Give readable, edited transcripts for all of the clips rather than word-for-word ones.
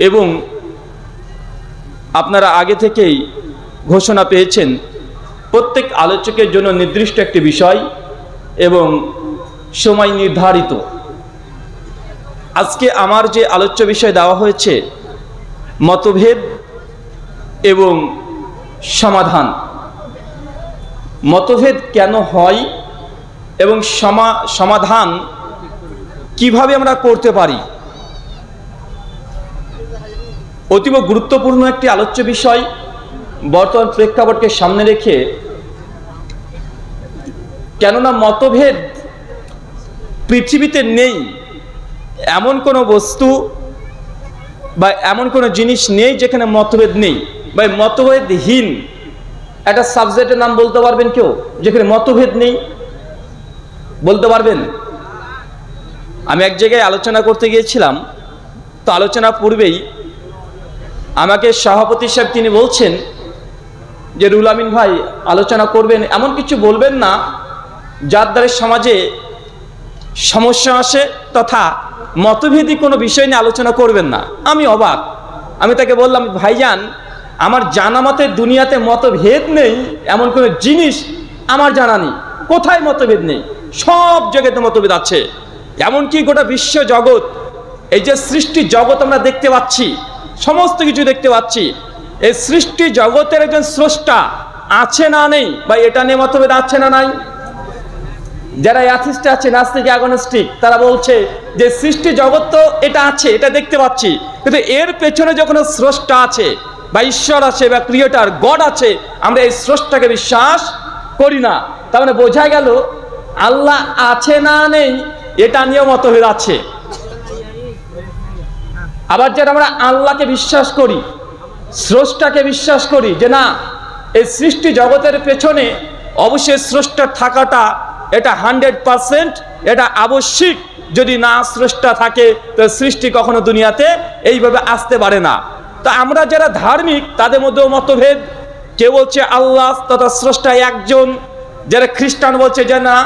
এবং আপনারা আগে থেকেই ঘোষণা পেয়েছেন প্রত্যেক আলোচকের জন্য নির্দিষ্ট একটি বিষয় এবং সময় নির্ধারিত। আজকে আমার যে আলোচ্য বিষয় দেওয়া হয়েছে মতভেদ এবং সমাধান। মতভেদ কেন হয় এবং সমাধান কিভাবে আমরা করতে পারি, অতীব গুরুত্বপূর্ণ একটি আলোচ্য বিষয় বর্তমান প্রেক্ষাপটকে সামনে রেখে। কেননা মতভেদ পৃথিবীতে নেই এমন কোনো বস্তু বা এমন কোনো জিনিস নেই যেখানে মতভেদ নেই, বা মতভেদহীন একটা সাবজেক্টের নাম বলতে পারবেন কেউ যেখানে মতভেদ নেই? বলতে পারবেন? আমি এক জায়গায় আলোচনা করতে গিয়েছিলাম, তো আলোচনা পূর্বেই আমাকে সভাপতি সাহেব তিনি বলছেন যে রুহুল আমিন ভাই আলোচনা করবেন, এমন কিছু বলবেন না যার দ্বারা সমাজে সমস্যা আসে তথা মতভেদী কোনো বিষয় নিয়ে আলোচনা করবেন না। আমি অবাক। আমি তাকে বললাম, ভাইজান আমার জানা মতে দুনিয়াতে মতভেদ নেই এমন কোনো জিনিস আমার জানা নেই। কোথায় মতভেদ নেই? সব জায়গাতে মতভেদ আছে। এমনকি গোটা বিশ্ব জগৎ, এই যে সৃষ্টি জগৎ আমরা দেখতে পাচ্ছি, সমস্ত কিছু দেখতে পাচ্ছি, এই সৃষ্টি জগতের একজন স্রষ্টা আছে না নেই, বা এটা নিয়ে মতভেদ আছে না নাই? যারা অ্যাথিস্ট আছে, নাস্তিক, অ্যাগনস্টিক, তারা বলছে যে সৃষ্টি জগৎ তো এটা আছে, এটা দেখতে পাচ্ছি, কিন্তু এর পেছনে যখন স্রষ্টা আছে বা ঈশ্বর আছে বা ক্রিয়েটর গড আছে, আমরা এই স্রষ্টাকে বিশ্বাস করি না। তার মানে বোঝা গেল আল্লাহ আছে না নেই এটা নিয়েও মতভেদ আছে। আবার যারা আমরা আল্লাহকে বিশ্বাস করি, স্রষ্টাকে বিশ্বাস করি যে না এই সৃষ্টি জগতের পেছনে অবশ্যই স্রষ্টার থাকাটা এটা 100%, এটা আবশ্যিক। যদি না স্রষ্টা থাকে তো সৃষ্টি কখনো দুনিয়াতে এইভাবে আসতে পারে না। তা আমরা যারা ধার্মিক তাদের মধ্যেও মতভেদ। কেউ বলছে আল্লাহ তথা স্রষ্টা একজন, যারা খ্রিস্টান বলছে যে না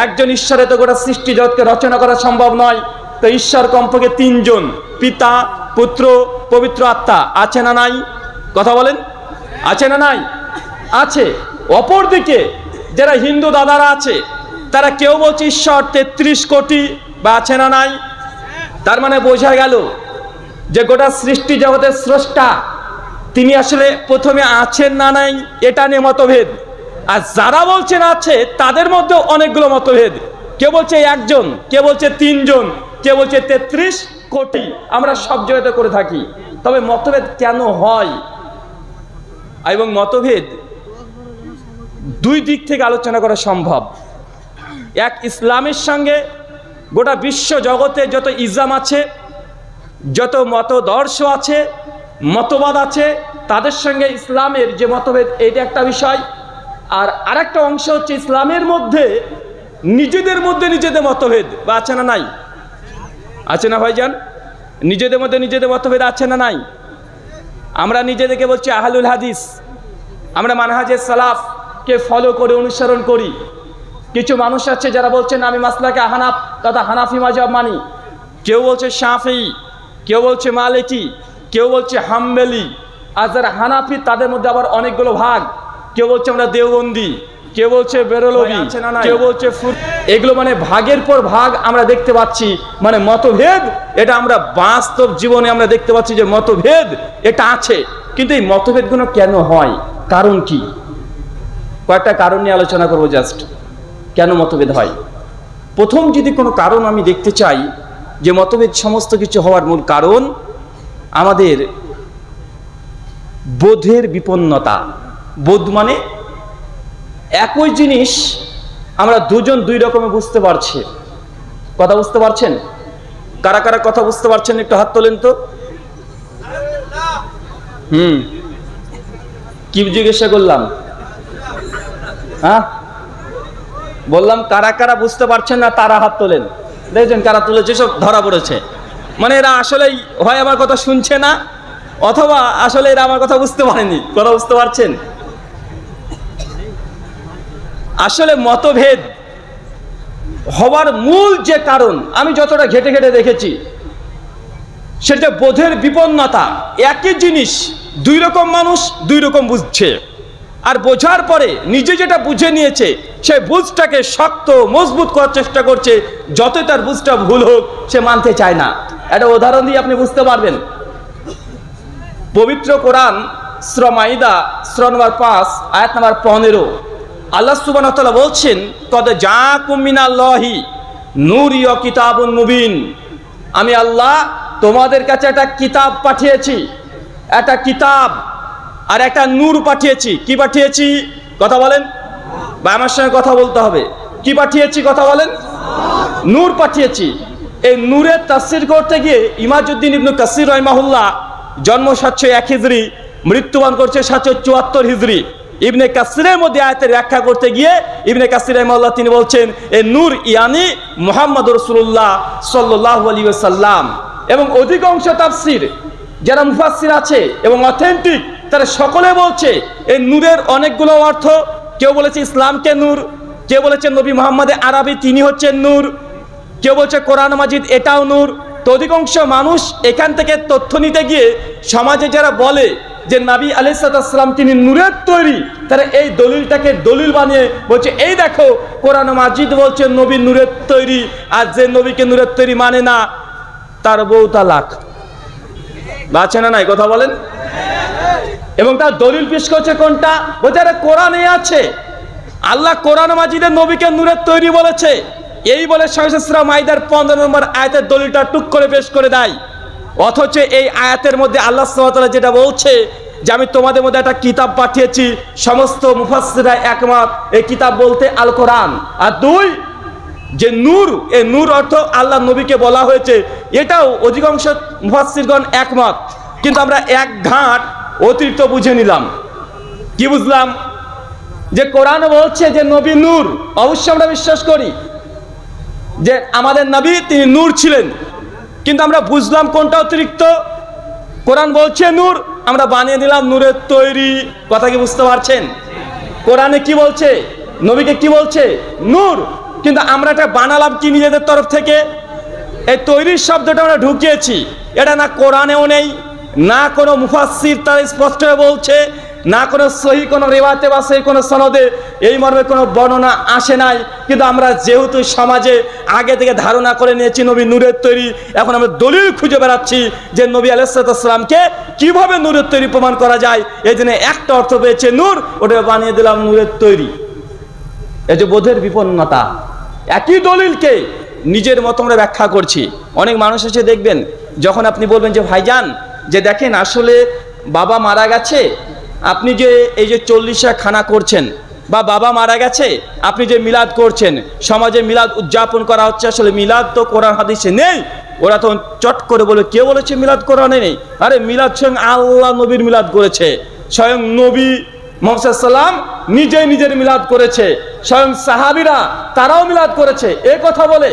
একজন ঈশ্বরে তো গোটা সৃষ্টি জগৎকে রচনা করা সম্ভব নয়, তো ঈশ্বর কমপক্ষে 3 জন, পিতা, পুত্র, পবিত্র আত্মা। আছে না নাই? কথা বলেন, আছে না নাই? আছে। অপরদিকে যারা হিন্দু দাদারা আছে তারা কেউ বলছে ঈশ্বর 33 কোটি, বা আছে না নাই? তার মানে বোঝা গেল যে গোটা সৃষ্টি জগতের স্রষ্টা তিনি আসলে প্রথমে আছেন না নাই এটা নিয়ে মতভেদ। আর যারা বলছেন আছে তাদের মধ্যে অনেকগুলো মতভেদ। কেউ বলছে একজন, কেউ বলছে 3 জন, কেউ বলছে 33 কোটি। আমরা সব জায়গাতে করে থাকি। তবে মতভেদ কেন হয় এবং মতভেদ 2 দিক থেকে আলোচনা করা সম্ভব। এক, ইসলামের সঙ্গে গোটা বিশ্ব জগতে যত ইসলাম আছে, যত মতদর্শ আছে, মতবাদ আছে, তাদের সঙ্গে ইসলামের যে মতভেদ এটা একটা বিষয়। আর আরেকটা অংশ হচ্ছে ইসলামের মধ্যে নিজেদের মতভেদ, বা আছে না নাই? আছে না ভাইজান? নিজেদের মধ্যে নিজেদের মতভেদ আছে না নাই? আমরা নিজেদেরকে বলছি আহলুল হাদিস, আমরা মানহাজে সালাফকে ফলো করে অনুসরণ করি। কিছু মানুষ আছে যারা বলছেন আমি মাসলাকে হানাফ তথা হানাফি মাযহাব মানি। কেউ বলছে শাফিঈ, কেউ বলছে মালিকি, কেউ বলছে হাম্বলি। আর যারা হানাফি তাদের মধ্যে আবার অনেকগুলো ভাগ। কেউ বলছে আমরা দেওবন্দি, কেউ বলছে বেরলভি, কেউ বলছে এগুলো মানে ভাগের পর ভাগ আমরা দেখতে পাচ্ছি। মানে মতভেদ এটা আমরা বাস্তব জীবনে আমরা দেখতে পাচ্ছি যে মতভেদ এটা আছে। কিন্তু এই মতভেদগুলো কেন হয়, কারণ কি? কয়েকটা কারণ নিয়ে আলোচনা করবো। জাস্ট কেন মতভেদ হয়। প্রথম যদি কোনো কারণ আমি দেখতে চাই যে মতভেদ সমস্ত কিছু হওয়ার মূল কারণ আমাদের বোধের বিপন্নতা। বোধ মানে একই জিনিস আমরা দুজন 2 রকমে বুঝতে পারছি। কথা বুঝতে পারছেন? কারা কারা কথা বুঝতে পারছেন একটু হাত তোলেন তো। কি জিজ্ঞাসা করলাম? হ্যাঁ বললাম কারা কারা বুঝতে পারছেন না তারা হাত তোলেন। দেখছেন কারা তুলেছে, সব ধরা পড়েছে। মানে এরা আসলেই হয় আমার কথা শুনছে না, অথবা আসলে এরা আমার কথা বুঝতে পারেনি। কথা বুঝতে পারছেন? আসলে মতভেদ হওয়ার মূল যে কারণ আমি যতটা ঘেটে ঘেটে দেখেছি, সেটা বোধের বিপন্নতা। একই জিনিস দুই রকম মানুষ দুই রকম বুঝছে, আর বোঝার পরে নিজে যেটা বুঝে নিয়েছে সেই বুঝটাকে শক্ত মজবুত করার চেষ্টা করছে, যতই তার বুঝটা ভুল হোক সে মানতে চায় না। একটা উদাহরণ দিয়ে আপনি বুঝতে পারবেন। পবিত্র কোরআন সূরা মাইদা সূরা নম্বর 5 আয়াত নম্বর 15 আল্লাহ সুবহানাহু ওয়া তাআলা বলছেন, কদ জাআকুম মিনাল্লাহি নূরুন ওয়া কিতাবুন মুবিন। আমি আল্লাহ তোমাদের কাছে একটা কিতাব পাঠিয়েছি, একটা কিতাব আর একটা নূর পাঠিয়েছি। কি পাঠিয়েছি? কথা বলেন, বা আমার সঙ্গে কথা বলতে হবে। কি পাঠিয়েছি? কথা বলেন। নূর পাঠিয়েছি। এই নূরের তাফসীর করতে গিয়ে ইমাজউদ্দিন ইবনে কাসির রাহিমাহুল্লাহ, জন্ম 701 হিজরি, মৃত্যুবরণ করছে 774 হিজরি। ইবনে কাসিরের মধ্যে আয়াতের ব্যাখ্যা করতে গিয়ে ইবনে কাসির রাহিমাহুল্লাহ তিনি বলছেন, এই নূর ইয়ানি মুহাম্মদুর রাসূলুল্লাহ সাল্লাল্লাহু আলাইহি ওয়াসাল্লাম। এবং অধিকাংশ তাফসীর যারা মুফাসসির আছে এবং অথেন্টিক, তারা সকলে বলছে এই নূরের অনেকগুলো অর্থ। কেউ বলেছে ইসলামকে নূর, কেউ বলেছে নবী মুহাম্মদ আরবি তিনি হচ্ছেন নূর, কেউ বলছে কোরআন মাজিদ এটাও নূর। তো অধিকাংশ মানুষ এখান থেকে তথ্য নিতে গিয়ে সমাজে যারা বলে যে নবী আলাইহিস সালাম তিনি নূরের তৈরি, তারা এই দলিলটাকে দলিল বানিয়ে বলছে এই দেখো কোরআন মাজিদ বলছে নবী নূরের তৈরি, আর যে নবীকে নূরের তৈরি মানে না তার বউ তালাক। আছে না নাই? কথা বলেন। এবং তার দলিল পেশ করছে কোনটা? বলছে আরে কোরআনে আছে, আল্লাহ কোরআন মাজিদে নবীকে নূরের তৈরি বলেছে। এই বলে সূরা মাইদার 15 নম্বর আয়াতের দলিলটা টুক করে পেশ করে দেয়। অথচ এই আয়াতের মধ্যে আল্লাহ সুবহানাহু ওয়া তাআলা যেটা বলছে যে আমি তোমাদের মধ্যে একটা কিতাব পাঠিয়েছি, সমস্ত মুফাসসিররা একমত এই কিতাব বলতে আল কোরআন। আর দুই, যে নূর, এই নূর অর্থ আল্লাহ নবীকে বলা হয়েছে, এটাও অধিকাংশ মুফাসসিরগণ একমত। কিন্তু আমরা এক ঘাট অতিরিক্ত বুঝে নিলাম। কি বুঝলাম? যে কোরআন বলছে যে নবী নূর, অবশ্যই আমরা বিশ্বাস করি যে আমাদের নবী তিনি নূর ছিলেন, কিন্তু আমরা বুঝলাম কোনটা অতিরিক্ত। কোরআন বলছে নূর, আমরা বানিয়ে দিলাম নূরের তৈরি। কথা কি বুঝতে পারছেন? কোরআনে কি বলছে, নবীকে কি বলছে? নূর। কিন্তু আমরা এটা বানালাম কি নিজেদের তরফ থেকে? এই তৈরির শব্দটা আমরা ঢুকিয়েছি। এটা না কোরআনেও নেই, না কোনো মুফাসসির তার স্পষ্ট বলছে, না কোনো সহি কোনো রিওয়ায়াতে বা সেই কোনো সনদে এই মর্মে কোনো বর্ণনা আসে নাই। কিন্তু আমরা যেহেতু সমাজে আগে থেকে ধারণা করে নিয়েছি নবী নূরের তৈরি, এখন আমরা দলিল খুঁজে বেড়াচ্ছি যে নবী আলাইহিস সালামকে কিভাবে নূরের তৈরি প্রমাণ করা যায়। এই জন্য একটা অর্থ পেয়েছে নূর, ওটা বানিয়ে দিলাম নূরের তৈরি। এই যে বোধের বিপন্নতা, একই দলিলকে নিজের মতো আমরা ব্যাখ্যা করছি। অনেক মানুষ এসে দেখবেন, যখন আপনি বলবেন যে ভাইজান যে দেখেন আসলে বাবা মারা গেছে, আপনি যে এই যে 40 খানা করছেন, বা বাবা মারা গেছে আপনি যে মিলাদ করছেন, সমাজে মিলাদ উদযাপন করা হচ্ছে, আসলে মিলাদ তো কোরআন হাদিসে নেই। ওরা তো চট করে বলে, কে বলেছে মিলাদ কোরআনে নেই? আরে মিলাদ স্বয়ং আল্লাহ নবীর মিলাদ করেছে, স্বয়ং নবী মুহাম্মদ সাল্লাম নিজেই নিজের মিলাদ করেছে, স্বয়ং সাহাবীরা তারাও মিলাদ করেছে। এই কথা বলে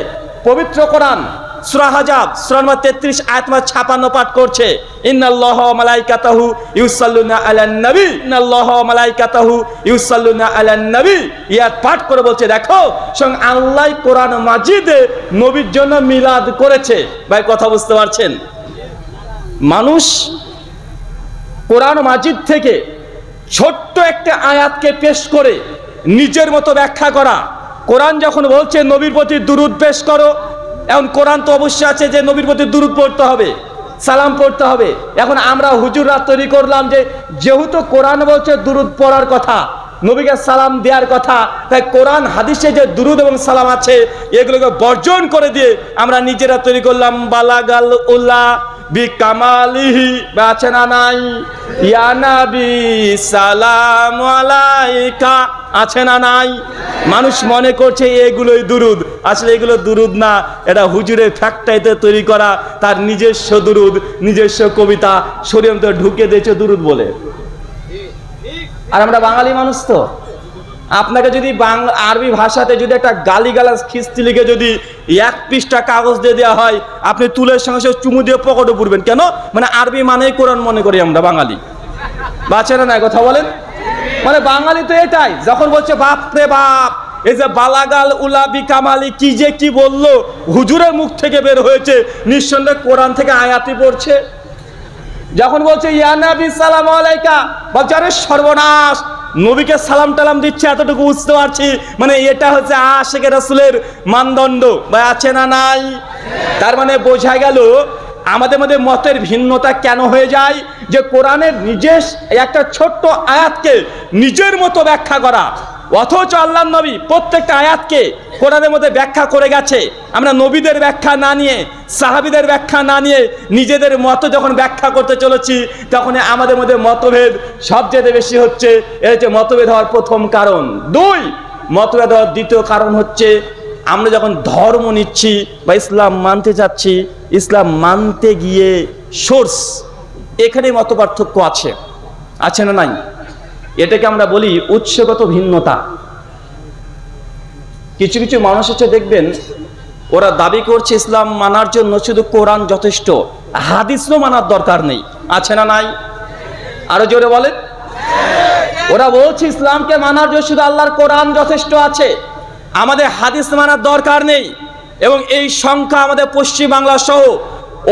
পবিত্র কোরআন সূরা হাজাব সূরা নম্বর 33 আয়াত নম্বর 56 পাঠ করছে, ইন্নাল্লাহা ওয়া মালাইকাতাহু ইউসাল্লুনা আলান নবী, ইন্নাল্লাহা ওয়া মালাইকাতাহু ইউসাল্লুনা আলান নবী। ইয়া পাঠ করে বলছে দেখো স্বয়ং আল্লাহ কোরআন মাজিদে নবীর জন্য মিলাদ করেছে। ভাই কথা বুঝতে পারছেন? মানুষ কোরআন মাজিদ থেকে ছোট্ট একটা আয়াতকে পেশ করে নিজের মতো ব্যাখ্যা করা। কোরআন যখন বলছে নবীর প্রতি দুরূদ পেশ করো, এখন কোরআন তো অবশ্যই আছে যে নবীর প্রতি দুরূদ পড়তে হবে, সালাম পড়তে হবে। এখন আমরা হুজুররা তৈরি করলাম যে যেহেতু কোরআন বলছে দুরূদ পড়ার কথা, নবীকে সালাম দেওয়ার কথা, তাই কোরআন হাদিসে যে দুরূদ এবং সালাম আছে এগুলোকে বর্জন করে দিয়ে আমরা নিজেরা তৈরি করলাম বালাগাল উল্লাহ বিকামালিহি। আছে না নাই? ইয়া নবী সালাম আলাইকা, আছে না নাই? মানুষ মনে করছে এগুলোই দুরূদ, আসলে এগুলো দুরূদ না, এটা হুজুরের ফ্যাক্টরিতে তৈরি করা তার নিজস্ব দুরূদ, নিজস্ব কবিতা শরীয়তে ঢুকে দিয়েছে দুরূদ বলে। আর আমরা বাঙালি মানুষ, তো আপনাকে যদি আরবি ভাষাতে যদি একটা গালিগালাজ খিস্তি লিখে যদি 1 পৃষ্ঠা কাগজ দিয়ে দেওয়া হয়, আপনি তুলের সঙ্গে সঙ্গে চুমু দিয়ে পকেটে পুরবেন। কেন? মানে আরবি মানেই কোরআন মনে করি আমরা বাঙালি। বাচ্চারা না কথা বলেন, মানে বাঙালি তো এটাই। যখন বলছে বাপ রে বাপ এই যে বালাগাল উলাবি কামালি কি যে কি বললো হুজুরের মুখ থেকে বের হয়েছে, নিঃসন্দেহে কোরআন থেকে আয়াতই পড়ছে। যখন বলছে ইয়া নবী সালাম আলাইকা, বলছে আরে সর্বনাশ, নবীকে সালাম টালাম দিচ্ছে, এতটুকু বুঝতে পারছি, মানে এটা হচ্ছে আশিকে রাসূলের মানদণ্ড বা আছে না নাই? তার মানে বোঝা গেল আমাদের মধ্যে মতের ভিন্নতা কেন হয়ে যায়, যে কোরআনের নিজের একটা ছোট্ট আয়াতকে নিজের মতো ব্যাখ্যা করা, অথচ আল্লাহর নবী প্রত্যেকটা আয়াতকে কোরআনের মধ্যে ব্যাখ্যা করে গেছে। আমরা নবীদের ব্যাখ্যা না নিয়ে, সাহাবীদের ব্যাখ্যা না নিয়ে নিজেদের মতো যখন ব্যাখ্যা করতে চলেছি, তখন আমাদের মধ্যে মতভেদ সবচেয়ে বেশি হচ্ছে। এর হচ্ছে মতভেদ হওয়ার প্রথম কারণ। দুই, মতভেদ হওয়ার দ্বিতীয় কারণ হচ্ছে আমরা যখন ধর্ম নিচ্ছি বা ইসলাম মানতে যাচ্ছি, ইসলাম মানতে গিয়ে সোর্স, এখানে মত পার্থক্য আছে না নাই? এটাকে আমরা বলি উৎসগত ভিন্নতা। কিছু কিছু মানুষ হচ্ছে দেখবেন, ওরা দাবি করছে ইসলাম মানার জন্য শুধু কোরআন যথেষ্ট, হাদিসও মানার দরকার নেই। আছে না নাই? আরো জোরে বলেন। ওরা বলছে ইসলামকে মানার জন্য শুধু আল্লাহর কোরআন যথেষ্ট আছে, আমাদের হাদিস মানার দরকার নেই। এবং এই সংখ্যা আমাদের পশ্চিম বাংলা সহ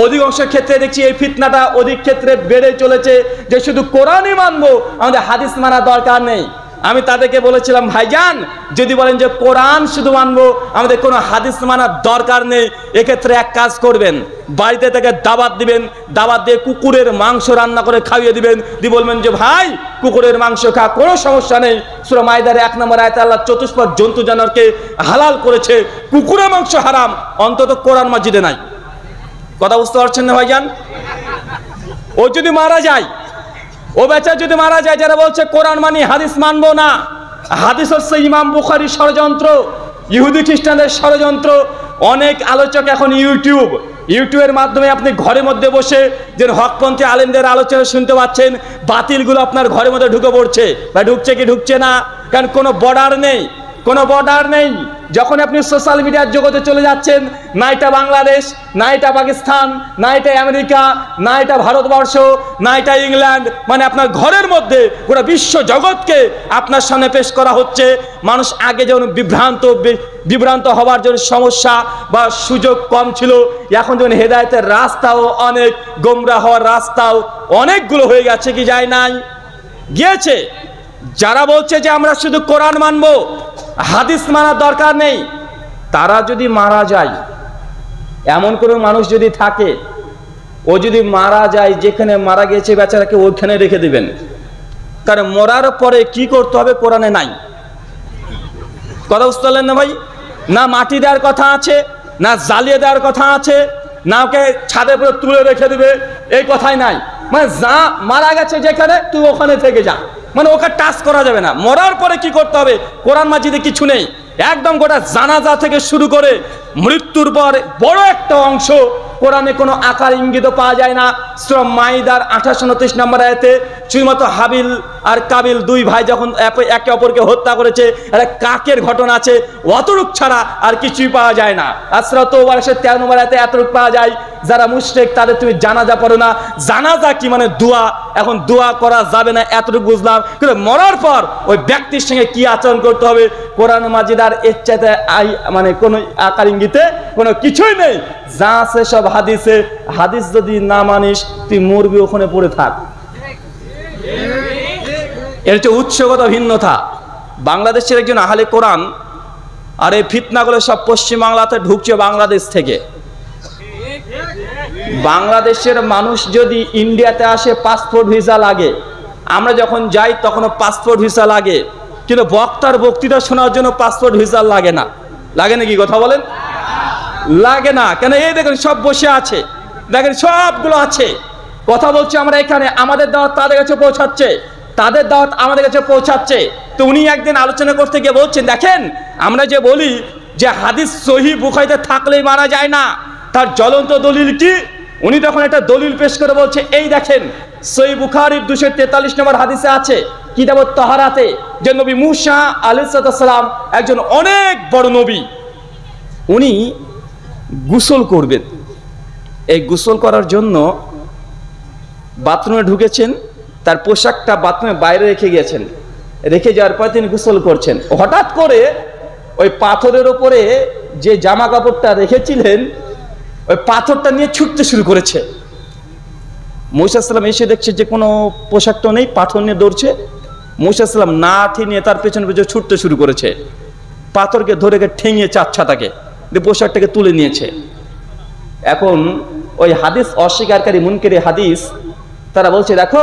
অধিকাংশ ক্ষেত্রে দেখছি এই ফিতনাটা অধিক ক্ষেত্রে বেড়ে চলেছে, যে শুধু কোরআনই মানবো, আমাদের হাদিস মানার দরকার নেই। আমি তাদেরকে বলেছিলাম, ভাইজান যদি বলেন যে কোরআন শুধু মানবো, আমাদের কোনো হাদিস মানার দরকার নেই, এক্ষেত্রে এক কাজ করবেন, বাড়িতে থেকে দাওয়াত দিবেন, দাওয়াত দিয়ে কুকুরের মাংস রান্না করে খাইয়ে দিবেন, দিয়ে বলবেন যে ভাই কুকুরের মাংস খা, কোনো সমস্যা নেই। সূরা মাইদার 1 নম্বর আয়াতে আল্লাহ চতুষ্পদ জন্তু জানোয়ারকে হালাল করেছে, কুকুরের মাংস হারাম, অন্তত কোরআন মাজিদে নাই। কথা বুঝতে পারছেন না ভাইজান? ও যদি মারা যায়, ও বেচারা যদি মারা যায়, যারা বলছে কোরআন মানি হাদিস মানবো না, হাদিস হচ্ছে ইমাম বুখারীর ষড়যন্ত্র, ইহুদি খ্রিস্টানদের ষড়যন্ত্র। অনেক আলোচক এখন ইউটিউবের মাধ্যমে আপনি ঘরের মধ্যে বসে যে হকপন্থী আলেমদের আলোচনা শুনতে পাচ্ছেন, বাতিলগুলো আপনার ঘরের মধ্যে ঢুকে পড়ছে, বা ঢুকছে কি ঢুকছে না, কারণ কোনো বর্ডার নেই। যখন আপনি সোশ্যাল মিডিয়ার জগতে চলে যাচ্ছেন, না এটা বাংলাদেশ, না এটা পাকিস্তান, না এটা আমেরিকা, না এটা ভারতবর্ষ, না এটা ইংল্যান্ড, মানে আপনার ঘরের মধ্যে পুরো বিশ্ব জগৎকে আপনার সামনে পেশ করা হচ্ছে। মানুষ আগে যেমন বিভ্রান্ত হওয়ার জন্য সমস্যা বা সুযোগ কম ছিল, এখন যেমন হেদায়েতের রাস্তাও অনেক, গোমরা হওয়ার রাস্তাও অনেকগুলো হয়ে গেছে, কি যায় নাই? গিয়েছে। যারা বলছে যে আমরা শুধু কোরআন মানবো, হাদিস মানার দরকার নেই, তারা যদি মারা যায়, এমন কোনো মানুষ যদি থাকে, ও যদি মারা যায়, যেখানে মারা গেছে বেচারাকে ওইখানে রেখে দিবেন, কারণ মরার পরে কি করতে হবে কোরআনে নাই। কথা বুঝতে পারলেন না ভাই? না মাটি দেওয়ার কথা আছে, না জ্বালিয়ে দেওয়ার কথা আছে, না ওকে ছাদের উপরে তুলে রেখে দিবে, এই কথাই নাই। মানে যা মারা গেছে যেখানে, তুই ওখানে থেকে যা, মানে ওকে টাচ করা যাবে না। মরার পরে কি করতে হবে কোরআন মাজিদে কিছু নেই। একদম গোটা জানাজা থেকে শুরু করে মৃত্যুর পর বড় একটা অংশ কোরআনে কোনো আকার ইঙ্গিত পাওয়া যায় না। সূরা মাইদার 28-29 নম্বর আয়াতে শুধুমাত্র হাবিল আর কাবিল দুই ভাই যখন একে অপরকে হত্যা করেছে, একটা কাকের ঘটনা আছে, অতটুক ছাড়া আর কিছুই পাওয়া যায় না। আর সূরা তাওবার 13 নম্বর আয়াতে এতটুক পাওয়া যায়, যারা মুশরিক তাদের তুমি জানাজা পড়ো না। জানাজা কি মানে দোয়া, এখন দোয়া করা যাবে না, এতটুকু বুঝলাম। কিন্তু মরার পর ওই ব্যক্তির সঙ্গে কি আচরণ করতে হবে কোরআন মাজিদ আর এর চাইতে মানে কোনো আকার ইঙ্গিতে কোনো কিছুই নেই। যা আছে সব হাদিসে। হাদিস যদি না মানিস, তুই মরবি, ওখানে পড়ে থাক। এর হচ্ছে উৎসগত ভিন্নতা। বাংলাদেশের একজন আহলে কোরআন, আর এই ফিতনাগুলো সব পশ্চিম বাংলাতে ঢুকছে বাংলাদেশ থেকে। বাংলাদেশের মানুষ যদি ইন্ডিয়াতে আসে পাসপোর্ট ভিসা লাগে, আমরা যখন যাই তখনও পাসপোর্ট ভিসা লাগে, কিন্তু বক্তার বক্তৃতা শোনার জন্য পাসপোর্ট ভিসা লাগে না। লাগে নাকি কথা বলেন? লাগে না কেন? এই দেখেন সব বসে আছে, দেখেন সবগুলো আছে, কথা বলছে আমরা এখানে, আমাদের দাওয়াত তাদের কাছে পৌঁছাচ্ছে, তাদের দাওয়াত আমাদের কাছে পৌঁছাচ্ছে। তো উনি একদিন আলোচনা করতে গিয়ে বলছেন, দেখেন আমরা যে বলি যে হাদিস সহিহ বুখারীতে থাকলেই মারা যায় না, তার জ্বলন্ত দলিল কি? উনি তখন একটা দলিল পেশ করে বলছে, এই দেখেন সহিহ বুখারীর 243 নম্বর হাদিসে আছে কিতাবুত তাহারাতে, যে নবী মূসা আলাইহিস সালাম একজন অনেক বড় নবী, উনি গোসল করবেন। এই গোসল করার জন্য বাথরুমে ঢুকেছেন, তার পোশাকটা বাথরুমের বাইরে রেখে গেছেন, রেখে যাওয়ার পর তিনি গোসল করছেন। হঠাৎ করে ওই পাথরের ওপরে যে জামা কাপড়টা রেখেছিলেন ওই পাথরটা নিয়ে ছুটতে শুরু করেছে। মূসা আলাইহিস সালাম এসে দেখছে যে কোনো পোশাক তো নেই, পাথর নিয়ে দৌড়ছে। মূসা আলাইহিস সালাম লাঠি নিয়ে তার পেছনে পেছনে ছুটতে শুরু করেছে, পাথরকে ধরে ঠেঙিয়ে চাচ্ছাটাকে দিয়ে পোশাকটাকে তুলে নিয়েছে। এখন ওই হাদিস অস্বীকারী মুনকারী হাদিস তারা বলছে দেখো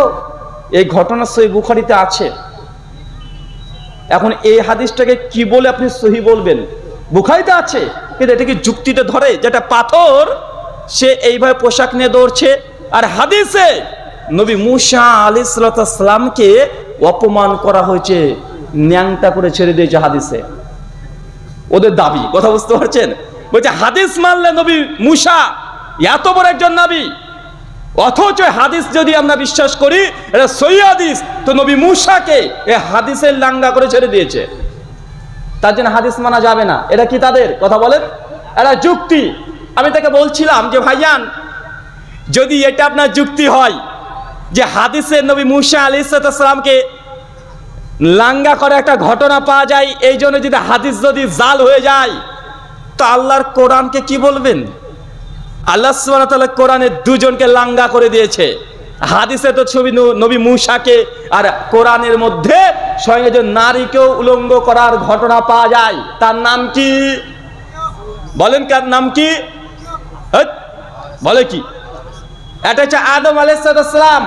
এই ঘটনা সহিহ বুখারীতে আছে। এখন এই হাদিসটাকে কি বলে আপনি সহিহ বলবেন? বুখারীতে আছে কিন্তু এটাকে যুক্তিতে ধরে, যেটা পাথর সে এইভাবে পোশাক নিয়ে দৌড়ছে, আর হাদিসে নবী মূসা আলাইহিস সালামকে অপমান করা হয়েছে, ন্যাংটা করে ছেড়ে দিয়েছে হাদিসে। ওদের দাবি, কথা বুঝতে পারছেন? বলছে হাদিস মানলে নবী মূসা এত বড় একজন নবী, অথচ হাদিস যদি আমরা বিশ্বাস করি এটা সহিহ হাদিস, তো নবী মূসাকে এই হাদিসের লাঙ্গা করে ছেড়ে দিয়েছে, তার জন্য হাদিস মানা যাবে না। এটা কি তাদের কথা বলেন? এটা যুক্তি। আমি তাকে বলছিলাম যে ভাইজান যদি এটা আপনার যুক্তি হয় যে হাদিসে নবী মূসা আলাইহিস সালামকে লাঙ্গা করে একটা ঘটনা পাওয়া যায়, এই জন্য যদি হাদিস যদি জাল হয়ে যায় তো আল্লাহর কোরআনকে কি বলবেন? আল্লাহ সুবহানাহু ওয়া তাআলা কোরআনে দুজনকে লাঙ্গা করে দিয়েছে, হাদিসে তো ছবি নবী মূসাকে, আর কোরআনের মধ্যে স্বয়ং একজন নারীকেও উলঙ্গ করার ঘটনা পাওয়া যায়। তার নাম কি বলেন? কার নাম কি বলে? কি এটা হচ্ছে আদম আলাইহিস সালাম,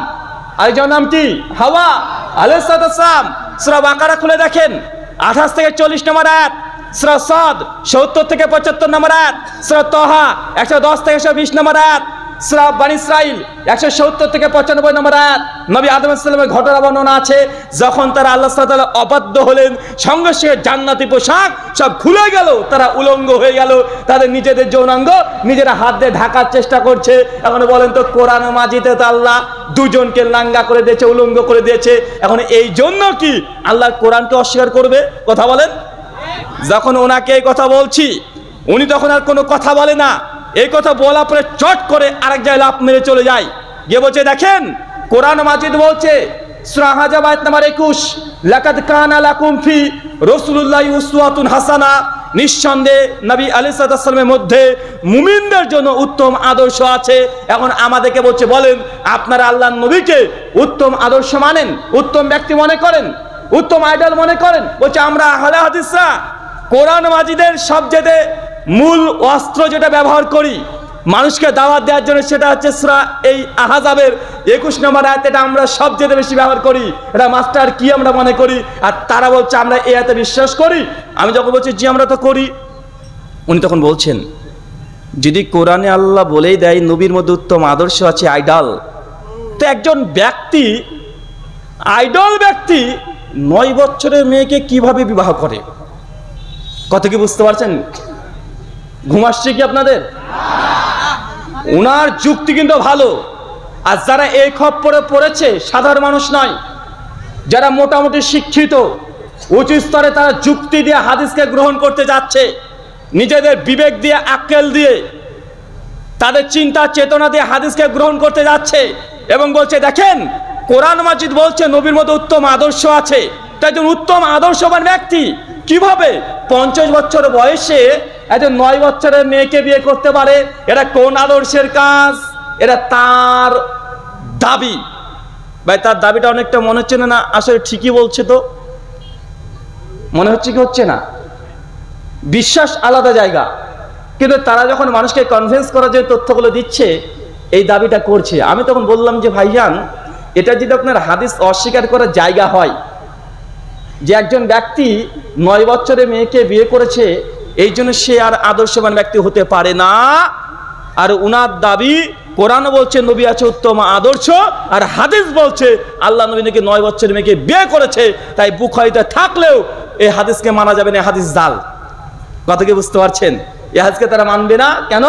আর একজন নাম কি হাওয়া আলাইহিস সালাম। সূরা বাকারা খুলে দেখেন 28 থেকে 40 নম্বর আয়াত, সূরা সাদ 70 থেকে 75 নম্বর আয়াত, সূরা তাহা 110 থেকে 120 নম্বর আয়াত, সূরা বনী ইসরাইল 170 থেকে 95 নম্বর আয়াত। নবী আদম আলাইহিস সালামের ঘটনা বর্ণনা আছে, যখন তারা আল্লাহ সুবহানাহু ওয়া তাআলা অবাধ্য হলেন, সঙ্গে সঙ্গে জান্নাতি পোশাক সব খুলে গেল, তারা উলঙ্গ হয়ে গেল, তাদের নিজেদের যৌনাঙ্গ নিজেরা হাত দিয়ে ঢাকার চেষ্টা করছে। এখন বলেন তো কোরআন মাজিদে তো আল্লাহ দুজনকে লাঙ্গা করে দিয়েছে, উলঙ্গ করে দিয়েছে। এখন এই জন্য কি আল্লাহ কোরআনকে অস্বীকার করবে? কথা বলেন। যখন ওনাকে এই কথা বলছি উনি তখন আর কোনো কথা বলে না, এই কথা বলা পরে চট করে আরেক জায়গায় লাফ মেরে চলে যায়, গিয়ে বলছে দেখেন কোরআন মাজিদ বলছে সূরা আহজাব আয়াত নাম্বার 21, লাকাদ কানা লাকুম ফি রাসূলিল্লাহি উসওয়াতুন হাসানা, নিঃসন্দেহে নবী আলাইহিস সালামের মধ্যে মুমিনদের জন্য উত্তম আদর্শ আছে। এখন আমাদেরকে বলছে বলেন আপনারা আল্লাহর নবীকে উত্তম আদর্শ মানেন, উত্তম ব্যক্তি মনে করেন, উত্তম আইডল মনে করেন? বলছে আমরা আহলে হাদিসরা কোরআন মাজিদের সবচেয়ে মূল অস্ত্র যেটা ব্যবহার করি মানুষকে দাওয়াত দেওয়ার জন্য, সেটা হচ্ছে সূরা এই আহজাবের 21 নম্বর আয়াত। এটা আমরা সবচেয়ে বেশি ব্যবহার করি, এটা মাস্টার কি আমরা মনে করি। আর তারা বলছে আমরা এই আয়াতে বিশ্বাস করি। আমি যখন বলছি জি আমরা তো করি, উনি তখন বলছেন যদি কোরআনে আল্লাহ বলেই দেয় নবীর মধ্যে উত্তম আদর্শ আছে, আইডল, তো একজন ব্যক্তি আইডল ব্যক্তি 9 বছরের মেয়েকে কিভাবে বিবাহ করে? কথা কি বুঝতে পারছেন? ঘুম আসছে কি আপনাদের? উনার যুক্তি কিন্তু ভালো। আর যারা এই খপ্পরে পড়েছে সাধারণ মানুষ নয়, যারা মোটামুটি শিক্ষিত উচ্চ স্তরে, তারা যুক্তি দিয়ে হাদিসকে গ্রহণ করতে যাচ্ছে, নিজেদের বিবেক দিয়ে, আক্কেল দিয়ে, তাদের চিন্তা চেতনা দিয়ে হাদিসকে গ্রহণ করতে যাচ্ছে এবং বলছে দেখেন কোরআন মাজিদ বলছে নবীর মধ্যে উত্তম আদর্শ আছে। তাই একজন উত্তম আদর্শবান ব্যক্তি কিভাবে 50 বছর বয়সে একজন 9 বছরের মেয়েকে বিয়ে করতে পারে? এটা কোন আদর্শের কাজ? এটা তার দাবি। ভাই তার দাবিটা অনেকটা মনে হচ্ছে না আসলে ঠিকই বলছে, তো মনে হচ্ছে কি হচ্ছে না? বিশ্বাস আলাদা জায়গা, কিন্তু তারা যখন মানুষকে কনভিন্স করার যে তথ্যগুলো দিচ্ছে এই দাবিটা করছে। আমি তখন বললাম যে ভাইজান এটা যদি আপনার হাদিস অস্বীকার করার জায়গা হয় যে একজন ব্যক্তি 9 বছরের মেয়েকে বিয়ে করেছে এই জন্য সে আর আদর্শবান ব্যক্তি হতে পারে না, আর উনার দাবি কোরআন বলছে নবী আছে উত্তম আদর্শ, আর হাদিস বলছে আল্লাহ নবী নাকি 9 বছরের মেয়েকে বিয়ে করেছে, তাই বুখারীতে থাকলেও এই হাদিসকে মানা যাবে না, হাদিস জাল। কথা কি বুঝতে পারছেন? এই হাদিসকে তারা মানবে না কেন?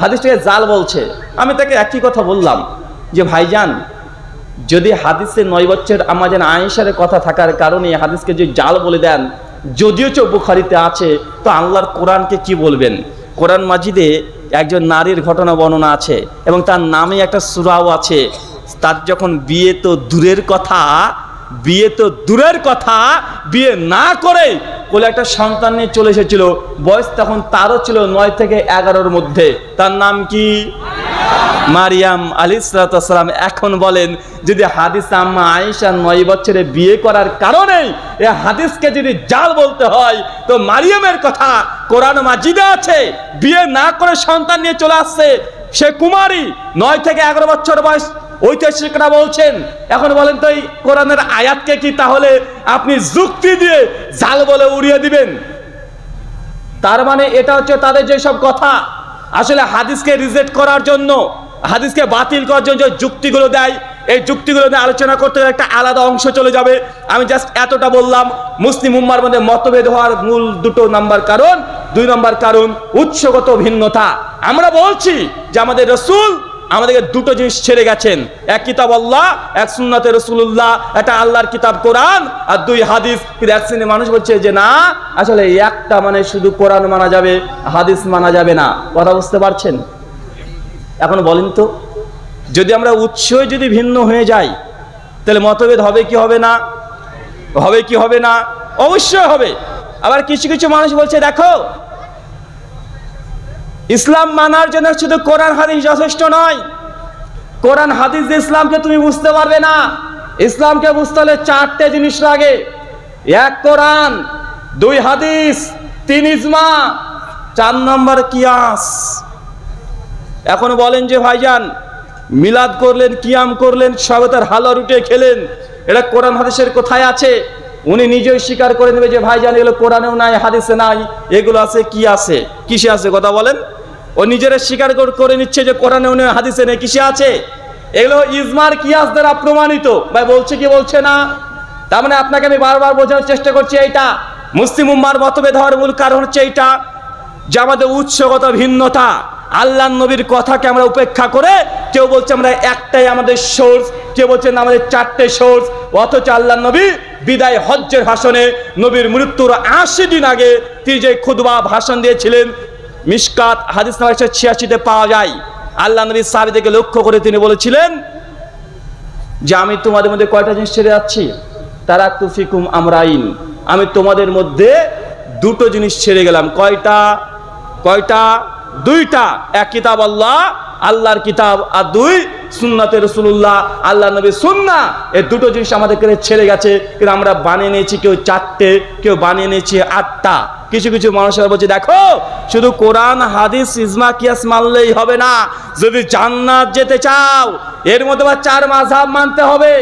হাদিসটাকে জাল বলছে। আমি তাকে একই কথা বললাম যে ভাইজান যদি হাদিসে 9 বছর আমাদের আয়েশার কথা থাকার কারণে হাদিসকে যে জাল বলে দেন, যদিও বুখারীতে আছে, তো আল্লাহর কোরআনকে কি বলবেন? কোরআন মাজিদে একজন নারীর ঘটনা বর্ণনা আছে এবং তার নামে একটা সূরাও আছে। তার যখন বিয়ে তো দূরের কথা, বিয়ে না করে কোলে একটা সন্তান নিয়ে চলে এসেছিল, বয়স তখন তারও ছিল 9 থেকে 11-র মধ্যে। তার নাম কি? মারিয়াম আলাইহিস সালাম। এখন বলেন, যদি হাদিস আম্মা আয়েশা 9 বছরে বিয়ে করার কারণে এই হাদিসকে যদি জাল বলতে হয়, তো মারিয়ামের কথা কোরআন মাজিদে আছে, বিয়ে না করে সন্তান নিয়ে চলে আসছে, সে কুমারী, 9 থেকে 11 বছর বয়স, ঐতিহাসিকরা বলছেন। এখন বলেন তো এই কোরআনের আয়াতকে কি তাহলে আপনি যুক্তি দিয়ে জাল বলে উড়িয়ে দিবেন? তার মানে এটা হচ্ছে তাদের যেসব কথা আসলে হাদিসকে রিজেক্ট করার জন্য, হাদিসকে বাতিল করার জন্য যে যুক্তিগুলো দেয়, এই যুক্তিগুলো নিয়ে আলোচনা করতে গেলে একটা আলাদা অংশ চলে যাবে। আমি জাস্ট এতটা বললাম, মুসলিম উম্মার মধ্যে মতভেদ হওয়ার মূল 2 নম্বর কারণ, 2 নম্বর কারণ উৎসগত ভিন্নতা। আমরা বলছি যে আমাদের রাসূল আমাদেরকে 2টো জিনিস ছেড়ে গেছেন, এক কিতাব আল্লাহ, এক সুন্নাতে রাসূলুল্লাহ, এটা আল্লাহর কিতাব কোরআন, আর 2 হাদিস। কিন্তু এক শ্রেণীর মানুষ বলছে যে না, আসলে একটা মানে শুধু কোরআন মানা যাবে, হাদিস মানা যাবে না। কথা বুঝতে পারছেন? এখন বলেন তো, যদি আমরা উৎসই যদি ভিন্ন হয়ে যাই, তাহলে মতভেদ হবে কি হবে না? হবে কি হবে না? অবশ্যই হবে। আবার কিছু কিছু মানুষ বলছে, দেখো ইসলাম মানার জন্য শুধু কোরআন হাদিস যথেষ্ট নয়, কোরআন হাদিস দিয়ে ইসলামকে তুমি বুঝতে পারবে না। ইসলামকে বুঝতে হলে 4টে জিনিস লাগে, 1 কোরআন, 2 হাদিস, 3 ইজমা, 4 নম্বর কিয়াস। এখন বলেন যে ভাইজান মিলাদ করলেন, কিয়াম করলেন, সবে তার হালুয়া রুটি খেলেন, এটা কোরআন হাদিসের কোথায় আছে? উনি নিজেই স্বীকার করে নেবে যে ভাইজান এগুলো কোরআনেও নাই, হাদিসে নাই, এগুলো আছে কি আছে? কিসে আছে? কথা বলেন। ও নিজেরা স্বীকার করে নিচ্ছে যে কোরআনেও নেই, হাদিসে নেই, কিসে আছে? এগুলো ইজমার কিয়াস দ্বারা প্রমাণিত। ভাই বলছে কি বলছে না? তার মানে আপনাকে আমি বারবার বোঝানোর চেষ্টা করছি, এইটা মুসলিম উম্মার মতভেদ হওয়ার মূল কারণ হচ্ছে এইটা, যে আমাদের উৎসগত ভিন্নতা। আল্লাহ নবীর কথাকে আমরা উপেক্ষা করে কেউ বলছে আমরা একটাই আমাদের সোর্স, কেউ বলছেন আমাদের 4টে সোর্স। অথচ আল্লাহ নবী বিদায় হজ্জের ভাষণে, নবীর মৃত্যুর 80 দিন আগে তিনি যে খুতবা ভাষণ দিয়েছিলেন, মিশকাত হাদিস নাম্বার 186-তে পাওয়া যায়। আল্লাহ নবী সাহাবীদেরকে লক্ষ্য করে তিনি বলেছিলেন যে আমি তোমাদের মধ্যে কয়টা জিনিস ছেড়ে যাচ্ছি? তারাকতু ফিকুম আমরাইন, আমি তোমাদের মধ্যে 2টো জিনিস ছেড়ে গেলাম। কয়টা? 2টা। 1 কিতাব আল্লাহ, আল্লাহর কিতাব, আর 2 সুন্নাতে রাসূলুল্লাহ, আল্লাহ নবীর সুন্নাহ। এই 2টো জিনিস আমাদেরকে ছেড়ে গেছে। কিন্তু আমরা বানিয়ে নিয়েছি কেউ 4টে, কেউ বানিয়ে নিয়েছি 8টা। কিছু কিছু মানুষেরা বলছে দেখো শুধু কোরআন হাদিস ইজমা কিয়াস মানলেই হবে না, যদি জান্নাত যেতে চাও এর মধ্যে 4 মাযহাব মানতে হবে।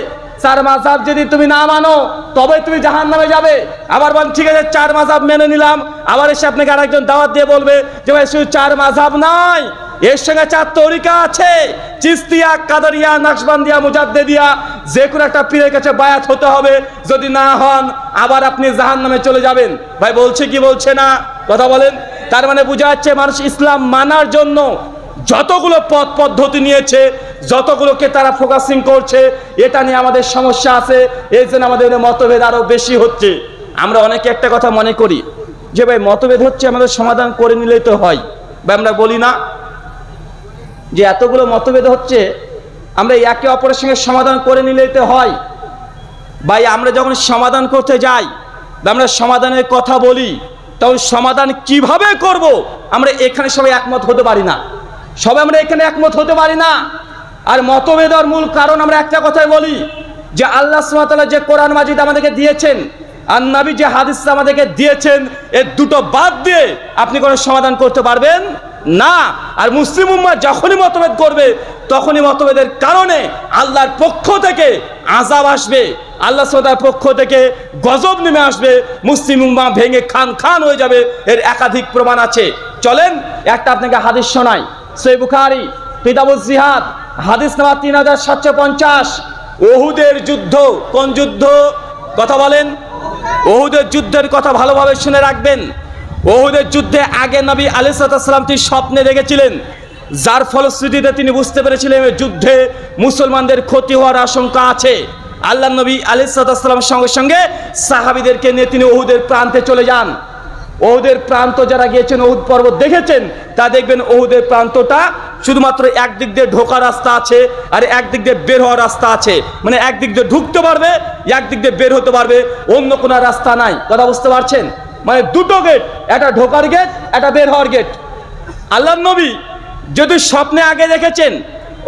4 মাযহাব যদি তুমি না মানো তবে তুমি জাহান্নামে যাবে। আবার বলেন ঠিক আছে 4 মাযহাব মেনে নিলাম, আবার এসে আপনাকে আরেকজন দাওয়াত দিয়ে বলবে যে ভাই শুধু 4 মাযহাব নয়, এর সঙ্গে 4 তরিকা আছে, চিশতিয়া, কাদরিয়া, নকশবন্দিয়া, মুজাদ্দিদিয়া, যে কোনো একটা পীরের কাছে বায়াত হতে হবে, যদি না হন আবার আপনি জাহান্নামে চলে যাবেন। ভাই বলছে কি বলছে না? কথা বলেন। তার মানে বোঝা যাচ্ছে মানুষ ইসলাম মানার জন্য যতগুলো পথ পদ্ধতি নিয়েছে, যতগুলোকে তারা ফোকাসিং করছে, এটা নিয়ে আমাদের সমস্যা আছে। এই জন্য আমাদের মতভেদ আরো বেশি হচ্ছে। আমরা অনেকে একটা কথা মনে করি যে ভাই মতভেদ হচ্ছে আমাদের সমাধান করে নিলেই তো হয়। ভাই আমরা বলি না যে এতগুলো মতভেদ হচ্ছে, আমরা একে অপরের সঙ্গে সমাধান করে নিলেই তো হয়। ভাই আমরা যখন সমাধান করতে যাই বা আমরা সমাধানের কথা বলি, তখন সমাধান কিভাবে করব আমরা এখানে সবাই একমত হতে পারি না। সবাই আমরা এখানে একমত হতে পারি না। আর মতভেদের মূল কারণ আমরা একটা কথাই বলি যে আল্লাহ সুবহানাহু ওয়া তাআলা যে কোরআন মাজিদ আমাদেরকে দিয়েছেন আর নবী যে হাদিস আমাদেরকে দিয়েছেন, এই 2টো বাদ দিয়ে আপনি কোনো সমাধান করতে পারবেন না। আর মুসলিম উম্মাহ যখনই মতভেদ করবে তখনই মতভেদের কারণে আল্লাহর পক্ষ থেকে আযাব আসবে, আল্লাহ সুবহানাহু ওয়া তাআলার পক্ষ থেকে গজব নেমে আসবে, মুসলিম উম্মাহ ভেঙে খান খান হয়ে যাবে। এর একাধিক প্রমাণ আছে। চলেন একটা আপনাকে হাদিস শোনাই। সহিহ বুখারী কিতাবুজ জিহাদ হাদিস নাম্বার 3750। উহুদের যুদ্ধ। কোন যুদ্ধ? কথা বলেন। উহুদের যুদ্ধের কথা ভালোভাবে শুনে রাখবেন। উহুদের যুদ্ধে আগে নবী আলাইহিস সালাম তিনি স্বপ্নে দেখেছিলেন, যার ফলশ্রুতিতে তিনি বুঝতে পেরেছিলেন এই যুদ্ধে মুসলমানদের ক্ষতি হওয়ার আশঙ্কা আছে। আল্লাহ নবী আলাইহিস সালামের সঙ্গে সঙ্গে সাহাবীদেরকে নিয়ে তিনি উহুদের প্রান্তে চলে যান। উহুদের প্রান্ত যারা গিয়েছেন, উহুদ পর্বত দেখেছেন, তা দেখবেন উহুদের প্রান্তটা শুধুমাত্র একদিক দিয়ে ঢোকার রাস্তা আছে আর একদিক দিয়ে বের হওয়ার রাস্তা আছে। মানে একদিক দিয়ে ঢুকতে পারবে, একদিক দিয়ে বের হতে পারবে, অন্য কোনো রাস্তা নাই। কথা বুঝতে পারছেন? মানে দুটো গেট, একটা ঢোকার গেট, একটা বের হওয়ার গেট। আল্লাহর নবী যদি স্বপ্নে আগে দেখেছেন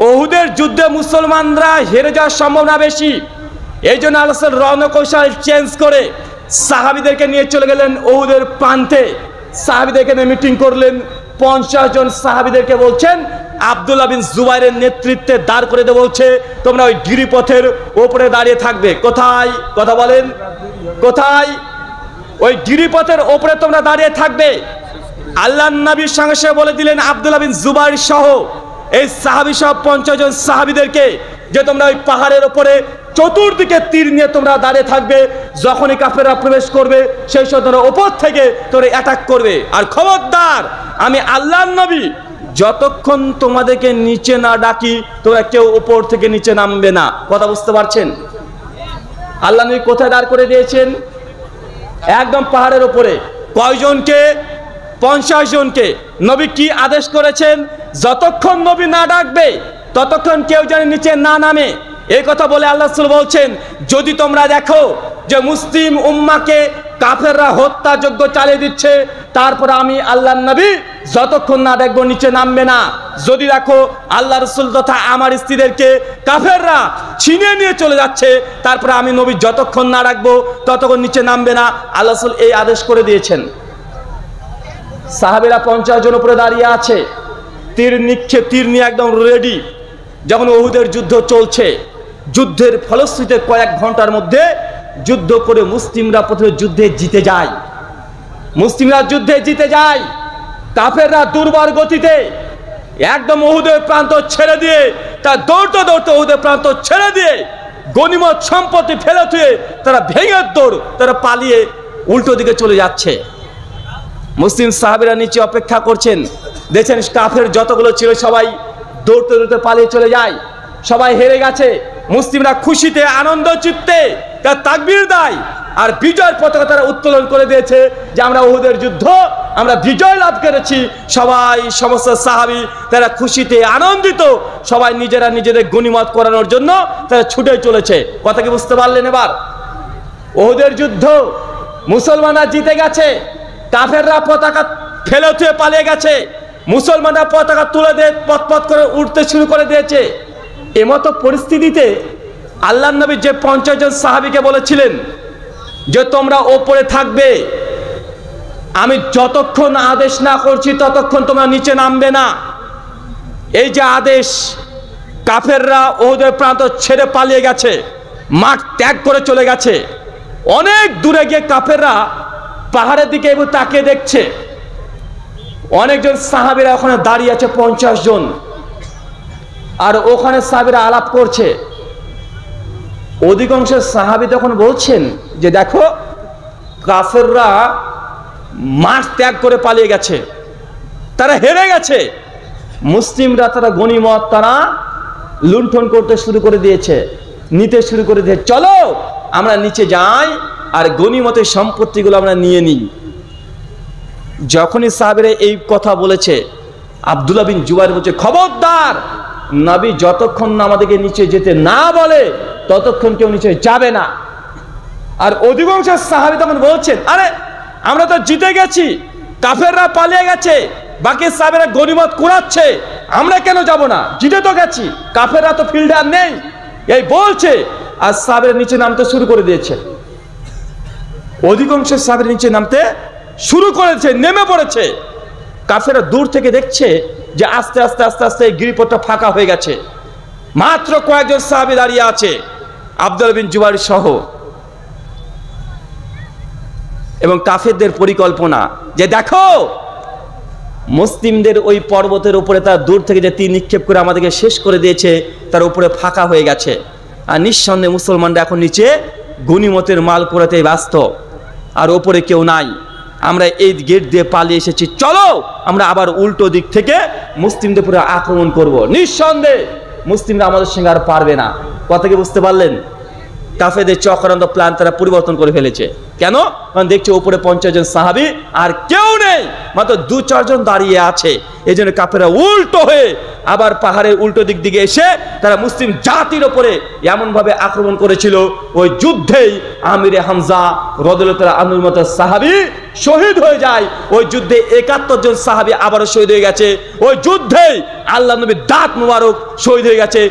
উহুদের যুদ্ধে মুসলমানরা হেরে যাওয়ার সম্ভাবনা বেশি, এই জন্য আল্লাহ রণকৌশল চেঞ্জ করে সাহাবীদেরকে নিয়ে চলে গেলেন উহুদের প্রান্তে। সাহাবীদেরকে নিয়ে মিটিং করলেন। 50 জন সাহাবীদেরকে বলছেন আব্দুল্লাহ বিন জুবাইরের নেতৃত্বে দাঁড় করে দিয়ে বলছে তোমরা ওই গিরিপথের ওপরে দাঁড়িয়ে থাকবে। কোথায়? কথা বলেন, কোথায়? ওই গিরিপথের ওপরে তোমরা দাঁড়িয়ে থাকবে। আল্লাহর নবীর সঙ্গে সঙ্গে বলে দিলেন আব্দুল্লাহ বিন জুবাইর সহ এই সাহাবী সহ 50 জন সাহাবীদেরকে যে তোমরা ওই পাহাড়ের ওপরে চতুর্দিকে তীর নিয়ে তোমরা দাঁড়িয়ে থাকবে। যখনই কাফেররা প্রবেশ করবে সেই সময় তোমরা ওপর থেকে তোমরা অ্যাটাক করবে। আর খবরদার, আমি আল্লাহর নবী যতক্ষণ তোমাদেরকে নিচে না ডাকি তোমরা কেউ উপর থেকে নিচে নামবে না। কথা বুঝতে পারছেন? আল্লাহ নবী কোথায় দাঁড় করে দিয়েছেন? একদম পাহাড়ের উপরে। কয়জনকে? 50 জনকে। নবী কি আদেশ করেছেন? যতক্ষণ নবী না ডাকবে ততক্ষণ কেউ যেন নিচে না নামে। এই কথা বলে আল্লাহ রাসূল বলছেন যদি তোমরা দেখো যে মুসলিম উম্মাকে কাফেররা হত্যাযজ্ঞ চালিয়ে দিচ্ছে, তারপর আমি আল্লাহর নবী যতক্ষণ না দেখবো নিচে নামবে না। যদি দেখো আল্লাহ রাসূল তথা আমার স্ত্রীদেরকে কাফেররা ছিনিয়ে নিয়ে চলে যাচ্ছে, তারপরে আমি নবী যতক্ষণ না রাখবো ততক্ষণ নিচে নামবে না। আল্লাহ রাসূল এই আদেশ করে দিয়েছেন। সাহাবীরা 50 জন উপরে দাঁড়িয়ে আছে, তীর নিয়ে একদম রেডি। যখন উহুদের যুদ্ধ চলছে, যুদ্ধের ফলশ্রুতিতে কয়েক ঘন্টার মধ্যে যুদ্ধ করে মুসলিমরা প্রথমে যুদ্ধে জিতে যায়। কাফেররা দুর্বার গতিতে একদম উহুদের প্রান্ত ছেড়ে দিয়ে দৌড়তে উহুদের প্রান্ত ছেড়ে দিয়ে গনিমত সম্পত্তি ফেলে দিয়ে তারা ভেঙে তারা পালিয়ে উল্টো দিকে চলে যাচ্ছে। মুসলিম সাহাবীরা নিচে অপেক্ষা করছেন। দেখছেন কাফের যতগুলো ছিল সবাই দৌড়তে পালিয়ে চলে যায়। সবাই হেরে গেছে। মুসলিমরা খুশিতে আনন্দ চিত্তে তার তাকবীর দেয় আর বিজয়ের পতাকা তারা উত্তোলন করে দিয়েছে যে আমরা উহুদের যুদ্ধ আমরা বিজয় লাভ করেছি। সমস্ত সাহাবী তারা খুশিতে আনন্দিত, সবাই নিজেদের গনিমত করানোর জন্য তারা ছুটে চলেছে। কথা কি বুঝতে পারলেন? এবার উহুদের যুদ্ধ মুসলমানরা জিতে গেছে, কাফেররা পতাকা ফেলে থুয়ে পালিয়ে গেছে, মুসলমানরা পতাকা তুলে দিয়ে পথ করে উঠতে শুরু করে দিয়েছে। এমতো পরিস্থিতিতে আল্লাহর নবী যে 50 জন সাহাবীকে বলেছিলেন যে তোমরা ওপরে থাকবে, আমি যতক্ষণ আদেশ না করছি ততক্ষণ তোমরা নিচে নামবে না, এই যে আদেশ, কাফেররা উহুদের প্রান্ত ছেড়ে পালিয়ে গেছে, মাঠ ত্যাগ করে চলে গেছে। অনেক দূরে গিয়ে কাফেররা পাহাড়ের দিকে এবার তাকিয়ে দেখছে। অনেকজন সাহাবীরা ওখানে দাঁড়িয়ে আছে, 50 জন, আর ওখানে সাহাবীরা আলাপ করছে। অধিকাংশ সাহাবী তখন বলছেন যে দেখো কাফেররা মাঠ ত্যাগ করে পালিয়ে গেছে, তারা হেরে গেছে। মুসলিমরা তারা গনিমত তারা লুণ্ঠন করতে শুরু করে দিয়েছে, নিতে শুরু করে দিয়েছে। চলো আমরা নিচে যাই আর গনিমতের সম্পত্তিগুলো আমরা নিয়ে নিই। যখনই সাহাবীরা এই কথা বলেছে, আব্দুল্লাহ বিন জুবাইর বলছে খবরদার, নবী যতক্ষণ না আমাদেরকে নিচে যেতে না বলে ততক্ষণ কেউ নিচে যাবে না। আর অধিকাংশ সাহাবী তখন বলছেন আরে আমরা তো জিতে গেছি, কাফেররা পালিয়ে গেছে, বাকি সাহাবীরা গনিমত কুড়াচ্ছে, আমরা কেন যাব না? জিতে তো গেছি, কাফেররা তো ফিল্ডে আর নেই, এই বলছে। আর সাহাবীরা নিচে নামতে শুরু করে দিয়েছে। অধিকাংশ সাহাবীরা নিচে নামতে শুরু করেছে, নেমে পড়েছে। কাফেররা দূর থেকে দেখছে যে আস্তে আস্তে এই গিরিপথটা ফাঁকা হয়ে গেছে। মাত্র কয়েকজন সাহাবী দাঁড়িয়ে আছে, আব্দুল্লাহ বিন জুবাইর সহ। এবং কাফেরদের পরিকল্পনা যে দেখো মুসলিমদের ওই পর্বতের উপরে তার দূর থেকে যে তীর নিক্ষেপ করে আমাদেরকে শেষ করে দিয়েছে, তার উপরে ফাঁকা হয়ে গেছে। আর নিঃসন্দেহে মুসলমানরা এখন নিচে গনিমতের মাল কুড়াতে ব্যস্ত, আর ওপরে কেউ নাই। আমরা এই গেট দিয়ে পালিয়ে এসেছি, চলো আমরা আবার উল্টো দিক থেকে মুসলিমদের উপরে আক্রমণ করব। নিঃসন্দেহে মুসলিমরা আমাদের সঙ্গে আর পারবে না। কথা কি বুঝতে পারলেন? কাফেরদের চক্রান্ত প্ল্যান তারা পরিবর্তন করে ফেলেছে। কেন? কারণ দেখছে উপরে 50 জন সাহাবী আর কেউ নেই, মাত্র 2-4 জন দাঁড়িয়ে আছে। এই জন্য কাফেররা উল্টো হয়ে আবার পাহাড়ের উল্টো দিক দিকে এসে তারা মুসলিম জাতির উপরে এমনভাবে আক্রমণ করেছিল, ওই যুদ্ধেই আমিরে হামজা রাদিয়াল্লাহু তাআলা আনহুর মতো সাহাবী শহীদ হয়ে যায়। ওই যুদ্ধে ৭১ জন সাহাবী আবারও শহীদ হয়ে গেছে। ওই যুদ্ধেই আল্লাহর নবীর দাঁত মুবারক শহীদ হয়ে গেছে।